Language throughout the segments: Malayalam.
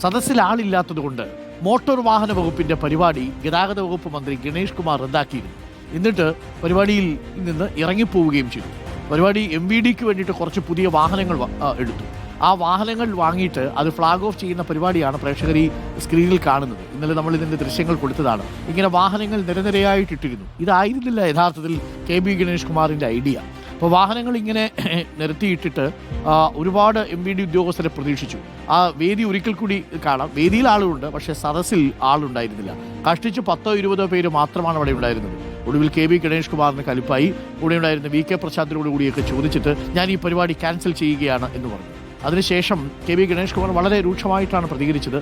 സദസ്സിൽ ആളില്ലാത്തതുകൊണ്ട് മോട്ടോർ വാഹന വകുപ്പിന്റെ പരിപാടി ഗതാഗത വകുപ്പ് മന്ത്രി ഗണേഷ് കുമാർ റദ്ദാക്കിയിരുന്നു. എന്നിട്ട് പരിപാടിയിൽ നിന്ന് ഇറങ്ങിപ്പോവുകയും ചെയ്തു. പരിപാടി MVDക്ക് വേണ്ടിയിട്ട് കുറച്ച് പുതിയ വാഹനങ്ങൾ എടുത്തു. ആ വാഹനങ്ങൾ വാങ്ങിയിട്ട് അത് ഫ്ലാഗ് ഓഫ് ചെയ്യുന്ന പരിപാടിയാണ് പ്രേക്ഷകർ ഈ സ്ക്രീനിൽ കാണുന്നത്. ഇന്നലെ നമ്മൾ ഇതിൻ്റെ ദൃശ്യങ്ങൾ കൊടുത്തതാണ്. ഇങ്ങനെ വാഹനങ്ങൾ നിരനിരയായിട്ടിട്ടിരുന്നു. ഇതായിരുന്നില്ല യഥാർത്ഥത്തിൽ KB ഗണേഷ് കുമാറിൻ്റെ ഐഡിയ. അപ്പോൾ വാഹനങ്ങൾ ഇങ്ങനെ നിരത്തിയിട്ടിട്ട് ഒരുപാട് MVD ഉദ്യോഗസ്ഥരെ പ്രതീക്ഷിച്ചു. ആ വേദി ഒരിക്കൽ കൂടി കാണാം. വേദിയിൽ ആളുണ്ട്, പക്ഷേ സദസ്സിൽ ആളുണ്ടായിരുന്നില്ല. കഷ്ടിച്ച് 10-20 പേര് മാത്രമാണ് അവിടെ ഉണ്ടായിരുന്നത്. ഒടുവിൽ KB ഗണേഷ് കുമാറിന് കലിപ്പായി. കൂടെ ഉണ്ടായിരുന്ന VK പ്രശാന്തിനോട് കൂടിയൊക്കെ ചോദിച്ചിട്ട് ഞാൻ ഈ പരിപാടി ക്യാൻസൽ ചെയ്യുകയാണ് എന്ന് പറഞ്ഞു. അതിനുശേഷം KB ഗണേഷ് കുമാർ വളരെ രൂക്ഷമായിട്ടാണ് പ്രതികരിച്ചത്.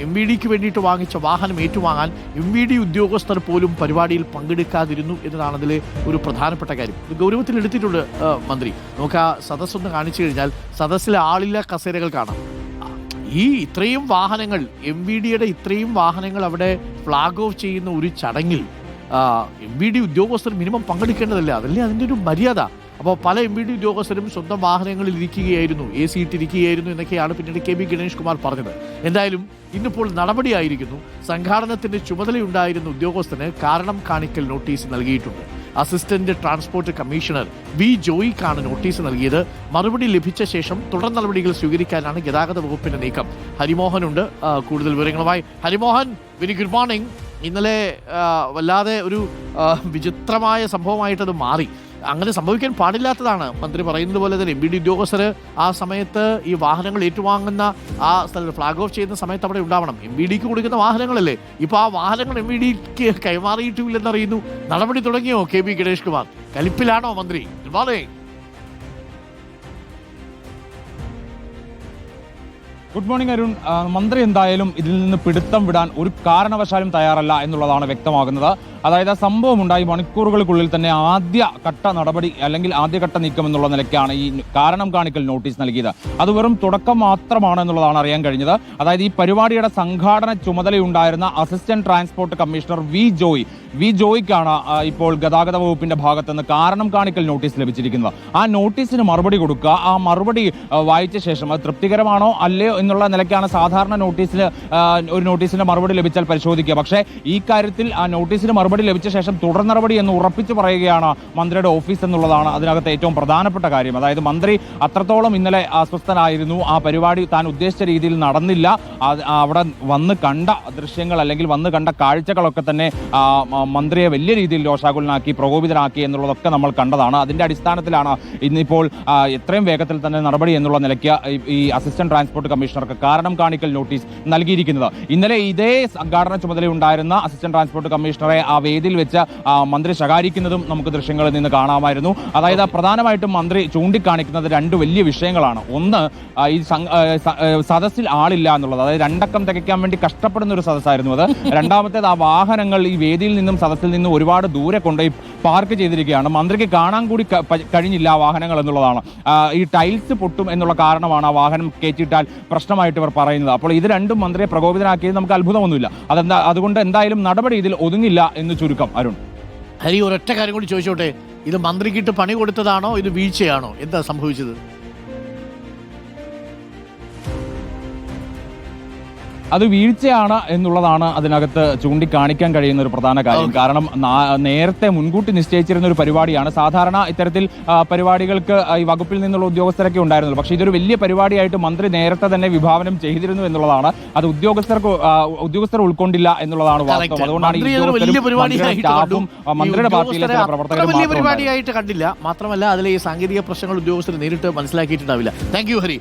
MVDക്ക് വേണ്ടിയിട്ട് വാങ്ങിച്ച വാഹനം ഏറ്റുവാങ്ങാൻ MVD ഉദ്യോഗസ്ഥർ പോലും പരിപാടിയിൽ പങ്കെടുക്കാതിരുന്നു എന്നതാണ് അതിലെ ഒരു പ്രധാനപ്പെട്ട കാര്യം. ഇത് ഗൗരവത്തിലെടുത്തിട്ടുണ്ട് മന്ത്രി. നമുക്ക് ആ സദസ്സൊന്ന് കാണിച്ചു കഴിഞ്ഞാൽ സദസ്സിലെ ആളില്ല കസേരകൾ കാണാം. ഈ ഇത്രയും വാഹനങ്ങൾ MVDയുടെ ഇത്രയും വാഹനങ്ങൾ അവിടെ ഫ്ലാഗ് ഓഫ് ചെയ്യുന്ന ഒരു ചടങ്ങിൽ MVD ഉദ്യോഗസ്ഥർ മിനിമം പങ്കെടുക്കേണ്ടതല്ലേ? അതല്ലേ അതിൻ്റെ ഒരു മര്യാദ. അപ്പോൾ പല MVD ഉദ്യോഗസ്ഥരും സ്വന്തം വാഹനങ്ങളിൽ ഇരിക്കുകയായിരുന്നു, AC ഇട്ടിരിക്കുകയായിരുന്നു എന്നൊക്കെയാണ് പിന്നീട് KB ഗണേഷ് കുമാർ പറഞ്ഞത്. എന്തായാലും ഇന്നിപ്പോൾ നടപടിയായിരിക്കുന്നു. സംഘാടനത്തിൻ്റെ ചുമതലയുണ്ടായിരുന്ന ഉദ്യോഗസ്ഥന് കാരണം കാണിക്കൽ നോട്ടീസ് നൽകിയിട്ടുണ്ട്. അസിസ്റ്റന്റ് ട്രാൻസ്പോർട്ട് കമ്മീഷണർ V ജോയിക്കാണ് നോട്ടീസ് നൽകിയത്. മറുപടി ലഭിച്ച ശേഷം തുടർ നടപടികൾ സ്വീകരിക്കാനാണ് ഗതാഗത വകുപ്പിന്റെ നീക്കം. ഹരിമോഹനുണ്ട് കൂടുതൽ വിവരങ്ങളുമായി. Harimohan, very good morning. ഇന്നലെ വല്ലാതെ ഒരു വിചിത്രമായ സംഭവമായിട്ടത് മാറി. അങ്ങനെ സംഭവിക്കാൻ പാടില്ലാത്തതാണ്. മന്ത്രി പറയുന്നത് പോലെ തന്നെ MVD ഉദ്യോഗസ്ഥർ ആ സമയത്ത് ഈ വാഹനങ്ങൾ ഏറ്റുവാങ്ങുന്ന ആ സ്ഥലത്ത് ഫ്ലാഗ് ഓഫ് ചെയ്യുന്ന സമയത്ത് അവിടെ ഉണ്ടാവണം. MVDക്ക് കൊടുക്കുന്ന വാഹനങ്ങളല്ലേ. ഇപ്പോൾ ആ വാഹനങ്ങൾ MVDക്ക് കൈമാറിയിട്ടുമില്ലെന്നറിയുന്നു. നടപടി തുടങ്ങിയോ KB ഗണേഷ് കുമാർ? കലിപ്പിലാണോ മന്ത്രി? Good morning. Good morning Arun. മന്ത്രി എന്തായാലും ഇതിൽ നിന്ന് പിടുത്തം വിടാൻ ഒരു കാരണവശാലും തയ്യാറല്ല എന്നുള്ളതാണ് വ്യക്തമാകുന്നത്. അതായത് സംഭവം ഉണ്ടായി മണിക്കൂറുകൾക്കുള്ളിൽ തന്നെ ആദ്യഘട്ട നടപടി അല്ലെങ്കിൽ ആദ്യഘട്ട നീക്കം എന്നുള്ള നിലയ്ക്കാണ് ഈ കാരണം കാണിക്കൽ നോട്ടീസ് നൽകിയത്. അത് വെറും തുടക്കം മാത്രമാണ് എന്നുള്ളതാണ് അറിയാൻ കഴിഞ്ഞത്. അതായത് ഈ പരിപാടിയുടെ സംഘാടന ചുമതലയുണ്ടായിരുന്ന അസിസ്റ്റന്റ് ട്രാൻസ്പോർട്ട് കമ്മീഷണർ വി ജോയിക്കാണ് ഇപ്പോൾ ഗതാഗത വകുപ്പിന്റെ ഭാഗത്ത് നിന്ന് കാരണം കാണിക്കൽ നോട്ടീസ് ലഭിച്ചിരിക്കുന്നത്. ആ നോട്ടീസിന് മറുപടി കൊടുക്കുക, ആ മറുപടി വായിച്ച ശേഷം അത് തൃപ്തികരമാണോ അല്ലയോ എന്നുള്ള നിലയ്ക്കാണ് സാധാരണ ഒരു നോട്ടീസിന്റെ മറുപടി ലഭിച്ചാൽ പരിശോധിക്കുക. പക്ഷേ ഈ കാര്യത്തിൽ ആ നോട്ടീസിന് മറുപടി ലഭിച്ച ശേഷം തുടർ നടപടി എന്ന് ഉറപ്പിച്ചു പറയുകയാണ് മന്ത്രിയുടെ ഓഫീസ് എന്നുള്ളതാണ് അതിനകത്ത് ഏറ്റവും പ്രധാനപ്പെട്ട കാര്യം. അതായത് മന്ത്രി അത്രത്തോളം ഇന്നലെ അസ്വസ്ഥനായിരുന്നു. ആ പരിപാടി താൻ ഉദ്ദേശിച്ച രീതിയിൽ നടന്നില്ല. അവിടെ വന്ന് കണ്ട ദൃശ്യങ്ങൾ അല്ലെങ്കിൽ വന്ന് കണ്ട കാഴ്ചകളൊക്കെ തന്നെ മന്ത്രിയെ വലിയ രീതിയിൽ രോഷാകുലനാക്കി, പ്രകോപിതനാക്കി എന്നുള്ളതൊക്കെ നമ്മൾ കണ്ടതാണ്. അതിന്റെ അടിസ്ഥാനത്തിലാണ് ഇന്നിപ്പോൾ എത്രയും വേഗത്തിൽ തന്നെ നടപടി എന്നുള്ള നിലയ്ക്ക് ഈ അസിസ്റ്റന്റ് ട്രാൻസ്പോർട്ട് കമ്മീഷണർക്ക് കാരണം കാണിക്കൽ നോട്ടീസ് നൽകിയിരിക്കുന്നത്. ഇന്നലെ ഇതേ സംഘാടന ചുമതലയുണ്ടായിരുന്ന അസിസ്റ്റന്റ് ട്രാൻസ്പോർട്ട് കമ്മീഷണറെ ആ വേദിയിൽ വെച്ച് മന്ത്രി ശകാരിക്കുന്നതും നമുക്ക് ദൃശ്യങ്ങളിൽ നിന്ന് കാണാമായിരുന്നു. അതായത് പ്രധാനമായിട്ടും മന്ത്രി ചൂണ്ടിക്കാണിക്കുന്നത് രണ്ട് വലിയ വിഷയങ്ങളാണ്. ഒന്ന്, ഈ സദസ്സിൽ ആളില്ല എന്നുള്ളത്. അതായത് 2 അക്കം തികയ്ക്കാൻ വേണ്ടി കഷ്ടപ്പെടുന്ന ഒരു സദസ്സായിരുന്നു അത്. രണ്ടാമത്തേത്, ആ വാഹനങ്ങൾ ഈ വേദിയിൽ നിന്നും സദസ്സിൽ നിന്നും ഒരുപാട് ദൂരെ കൊണ്ടുപോയി പാർക്ക് ചെയ്തിരിക്കുകയാണ്. മന്ത്രിക്ക് കാണാൻ കൂടി കഴിഞ്ഞില്ല ആ വാഹനങ്ങൾ എന്നുള്ളതാണ്. ഈ ടൈൽസ് പൊട്ടും എന്നുള്ള കാരണമാണ് ആ വാഹനം കയറ്റിയിട്ടാൽ പ്രശ്നമായിട്ട് ഇവർ പറയുന്നത്. അപ്പോൾ ഇത് രണ്ടും മന്ത്രിയെ പ്രകോപിതനാക്കിയത് നമുക്ക് അത്ഭുതമൊന്നുമില്ല. അതുകൊണ്ട് എന്തായാലും നടപടി ഇതിൽ ഒതുങ്ങില്ല എന്ന് ചുരുക്കം. അരുൺ, ഹരി, ഒരൊറ്റ കാര്യം കൂടി ചോദിച്ചോട്ടെ. ഇത് മന്ത്രിക്കിട്ട് പണി കൊടുത്തതാണോ, ഇത് വീഴ്ചയാണോ? എന്താ സംഭവിച്ചത്? അത് വീഴ്ചയാണ് എന്നുള്ളതാണ് അതിനകത്ത് ചൂണ്ടിക്കാണിക്കാൻ കഴിയുന്ന ഒരു പ്രധാന കാര്യം. കാരണം നേരത്തെ മുൻകൂട്ടി നിശ്ചയിച്ചിരുന്ന ഒരു പരിപാടിയാണ്. സാധാരണ ഇത്തരത്തിൽ പരിപാടികൾക്ക് ഈ വകുപ്പിൽ നിന്നുള്ള ഉദ്യോഗസ്ഥരൊക്കെ ഉണ്ടായിരുന്നത്. പക്ഷേ ഇതൊരു വലിയ പരിപാടിയായിട്ട് മന്ത്രി നേരത്തെ തന്നെ വിഭാവനം ചെയ്തിരുന്നു എന്നുള്ളതാണ്. അത് ഉദ്യോഗസ്ഥർ ഉൾക്കൊണ്ടില്ല എന്നുള്ളതാണ് വാസ്തവം. അതുകൊണ്ടാണ് മന്ത്രിയുടെ പാർട്ടിയിലെ പ്രവർത്തകർ പരിപാടിയായിട്ട് കണ്ടില്ല. മാത്രമല്ല അതിലെ ഈ സാങ്കേതിക പ്രശ്നങ്ങൾ ഉദ്യോഗസ്ഥർ നേരിട്ട് മനസ്സിലാക്കിയിട്ടുണ്ടാവില്ല. Thank you Hari.